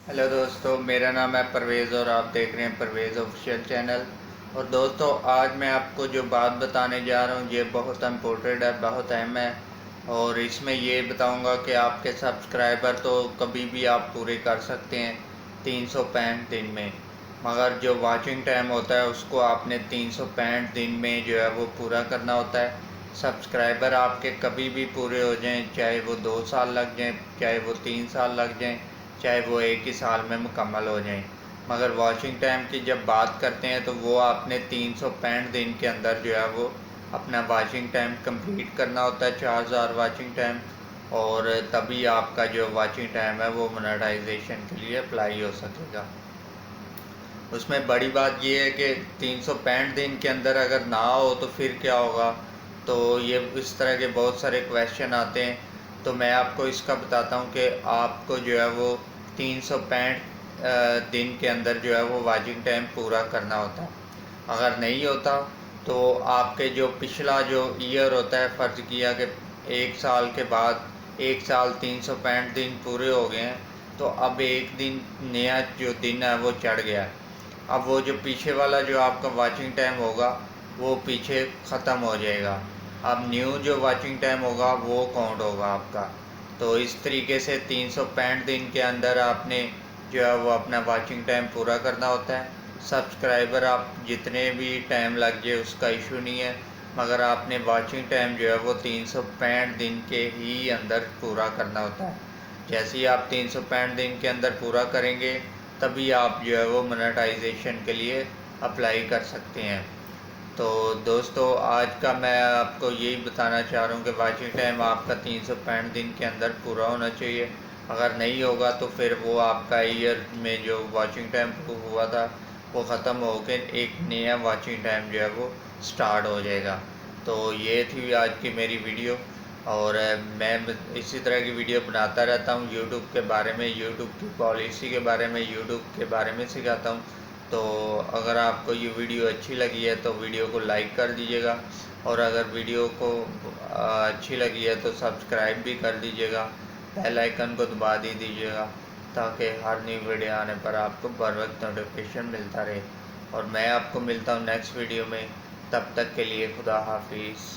Hello दोस्तों, मेरा नाम है परवेज़ और आप देख रहे हैं परवेज़ ऑफिशियल चैनल। और दोस्तों, आज मैं आपको जो बात बताने जा रहा हूँ ये बहुत इम्पोर्टेंट है, बहुत अहम है। और इसमें ये बताऊँगा कि आपके सब्सक्राइबर तो कभी भी आप पूरे कर सकते हैं 365 दिन में, मगर जो वॉचिंग टाइम होता है उसको आपने 365 दिन में जो है वो पूरा करना होता है। सब्सक्राइबर आपके कभी भी पूरे हो जाएं, चाहे वो 2 साल लग जाएं, चाहे वो 3 साल लग जाएं, चाहे वो एक ही साल में मुकम्मल हो जाएं। मगर वॉचिंग टाइम की जब बात करते हैं तो वो आपने 365 दिन के अंदर जो है वो अपना वॉचिंग टाइम कंप्लीट करना होता है, 4000 वॉचिंग टाइम। और तभी आपका जो वॉचिंग टाइम है वो मोनेटाइजेशन के लिए अप्लाई हो सकेगा। उसमें बड़ी बात यह है कि 365 दिन के अंदर अगर ना हो तो फिर क्या होगा। तो ये इस तरह के बहुत सारे क्वेश्चन आते हैं। तो मैं आपको इसका बताता हूँ कि आपको जो है वो 365 दिन के अंदर जो है वो वॉचिंग टाइम पूरा करना होता है। अगर नहीं होता तो आपके जो पिछला जो ईयर होता है, फ़र्ज़ किया कि एक साल के बाद एक साल 365 दिन पूरे हो गए हैं, तो अब एक दिन नया जो दिन है वो चढ़ गया है। अब वो जो पीछे वाला जो आपका वॉचिंग टाइम होगा वो पीछे ख़त्म हो जाएगा। अब न्यू जो वॉचिंग टाइम होगा वो काउंट होगा आपका। तो इस तरीके से 365 दिन के अंदर आपने जो है वो अपना वॉचिंग टाइम पूरा करना होता है। सब्सक्राइबर आप जितने भी टाइम लग जाए उसका इशू नहीं है, मगर आपने वॉचिंग टाइम जो है वो 365 दिन के ही अंदर पूरा करना होता है। जैसे ही आप 365 दिन के अंदर पूरा करेंगे तभी आप जो है वो मोनेटाइजेशन के लिए अप्लाई कर सकते हैं। तो दोस्तों, आज का मैं आपको यही बताना चाह रहा हूँ कि वॉचिंग टाइम आपका 365 दिन के अंदर पूरा होना चाहिए। अगर नहीं होगा तो फिर वो आपका ईयर में जो वॉचिंग टाइम हुआ था वो ख़त्म होकर एक नया वॉचिंग टाइम जो है वो स्टार्ट हो जाएगा। तो ये थी आज की मेरी वीडियो। और मैं इसी तरह की वीडियो बनाता रहता हूँ यूट्यूब के बारे में, यूट्यूब की पॉलिसी के बारे में, यूट्यूब के बारे में सिखाता हूँ। तो अगर आपको ये वीडियो अच्छी लगी है तो वीडियो को लाइक कर दीजिएगा, और अगर वीडियो को अच्छी लगी है तो सब्सक्राइब भी कर दीजिएगा, बेल आइकन को दबा दीजिएगा, ताकि हर न्यू वीडियो आने पर आपको बर वक्त नोटिफिकेशन मिलता रहे। और मैं आपको मिलता हूँ नेक्स्ट वीडियो में। तब तक के लिए खुदा हाफिज़।